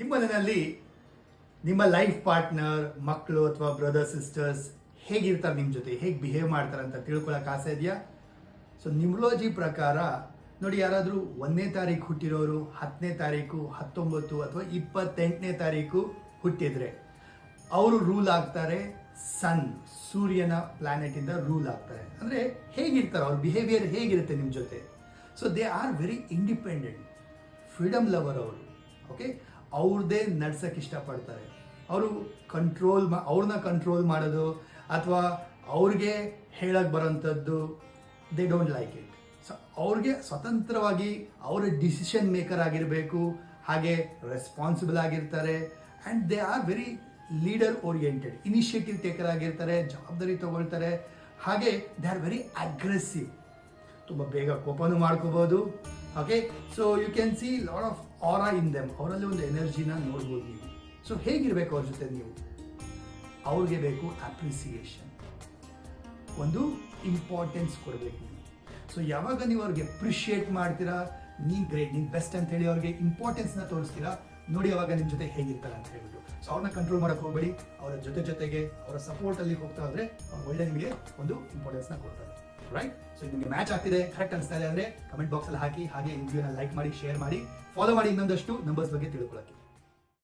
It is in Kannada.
ನಿಮ್ಮ ಮನೆಯಲ್ಲಿ ನಿಮ್ಮ ಲೈಫ್ ಪಾರ್ಟ್ನರ್ ಮಕ್ಕಳು ಅಥವಾ ಬ್ರದರ್ ಸಿಸ್ಟರ್ಸ್ ಹೇಗಿರ್ತಾರೆ, ನಿಮ್ಮ ಜೊತೆ ಹೇಗೆ ಬಿಹೇವ್ ಮಾಡ್ತಾರೆ ಅಂತ ತಿಳ್ಕೊಳಕ್ಕೆ ಆಸೆ ಇದೆಯಾ? ಸೊ ನ್ಯೂಮರಾಲಜಿ ಪ್ರಕಾರ ನೋಡಿ, ಯಾರಾದರೂ 1ನೇ ತಾರೀಕು ಹುಟ್ಟಿರೋರು 10ನೇ ತಾರೀಕು 19 ಅಥವಾ 28ನೇ ತಾರೀಕು ಹುಟ್ಟಿದ್ರೆ ಅವರು ರೂಲ್ ಆಗ್ತಾರೆ ಸನ್, ಸೂರ್ಯನ ಪ್ಲಾನೆಟ್ ಇಂದ ರೂಲ್ ಆಗ್ತಾರೆ. ಅಂದರೆ ಹೇಗಿರ್ತಾರೆ, ಅವ್ರ ಬಿಹೇವಿಯರ್ ಹೇಗಿರುತ್ತೆ ನಿಮ್ಮ ಜೊತೆ? So they are very independent, freedom lover ಅವರು. ಓಕೆ, ಅವ್ರದ್ದೇ ನಡ್ಸಕ್ಕೆ ಇಷ್ಟಪಡ್ತಾರೆ. ಅವರು ಅವ್ರನ್ನ ಕಂಟ್ರೋಲ್ ಮಾಡೋದು ಅಥವಾ ಅವ್ರಿಗೆ ಹೇಳಕ್ಕೆ ಬರೋಂಥದ್ದು they don't like it. So ಅವ್ರಿಗೆ ಸ್ವತಂತ್ರವಾಗಿ ಅವರ ಡಿಸಿಷನ್ ಮೇಕರ್ ಆಗಿರಬೇಕು, ಹಾಗೆ ರೆಸ್ಪಾನ್ಸಿಬಲ್ ಆಗಿರ್ತಾರೆ. And they are very leader oriented, initiative taker ಆಗಿರ್ತಾರೆ, ಜವಾಬ್ದಾರಿ ತಗೊಳ್ತಾರೆ. ಹಾಗೆ ದೇ ಆರ್ ವೆರಿ ಅಗ್ರೆಸಿವ್, ತುಂಬ ಬೇಗ ಕೋಪನೂ ಮಾಡ್ಕೋಬೋದು. Okay, so you can see lot of aura in them, ಅವರಲ್ಲಿ ಒಂದು ಎನರ್ಜಿನ ನೋಡ್ಬೋದು ನೀವು. ಸೊ ಹೇಗಿರಬೇಕು ಅವ್ರ ಜೊತೆ ನೀವು? ಅವ್ರಿಗೆ ಬೇಕು ಅಪ್ರಿಸಿಯೇಷನ್, ಒಂದು ಇಂಪಾರ್ಟೆನ್ಸ್ ಕೊಡಬೇಕು ನೀವು. ಸೊ ಯಾವಾಗ ನೀವು ಅವ್ರಿಗೆ ಅಪ್ರಿಷಿಯೇಟ್ ಮಾಡ್ತೀರಾ, ನೀನು ಗ್ರೇಟ್, ನೀನು ಬೆಸ್ಟ್ ಅಂತ ಹೇಳಿ ಅವ್ರಿಗೆ ಇಂಪಾರ್ಟೆನ್ಸ್ನ ತೋರಿಸ್ತೀರಾ, ನೋಡಿ ಅವಾಗ ನಿಮ್ಮ ಜೊತೆ ಹೇಗಿರ್ತಾರೆ ಅಂತ ಹೇಳ್ಬಿಟ್ಟು. ಸೊ ಅವ್ರನ್ನ ಕಂಟ್ರೋಲ್ ಮಾಡೋಕೆ ಹೋಗಬೇಡಿ, ಅವರ ಜೊತೆಗೆ ಅವರ ಸಪೋರ್ಟಲ್ಲಿ ಹೋಗ್ತಾ ಹೋದರೆ ಅವ್ರು ಒಳ್ಳೆ ನಿಮಗೆ ಒಂದು ಇಂಪಾರ್ಟೆನ್ಸ್ನ ಕೊಡ್ತಾರೆ. ರೈಟ್? ಸೊ ನಿಮಗೆ ಮ್ಯಾಚ್ ಆಗ್ತಿದೆ, ಕರೆಕ್ಟ್ ಅನಿಸ್ತಾ ಇದೆ ಅಂದರೆ ಕಮೆಂಟ್ ಬಾಕ್ಸಲ್ಲಿ ಹಾಕಿ, ಹಾಗೆ ಈ ವಿಡಿಯೋನ ಲೈಕ್ ಮಾಡಿ, ಶೇರ್ ಮಾಡಿ, ಫಾಲೋ ಮಾಡಿ ಇನ್ನೊಂದಷ್ಟು ನಂಬರ್ಸ್ ಬಗ್ಗೆ ತಿಳ್ಕೊಳ್ಳೋಕ್ಕೆ.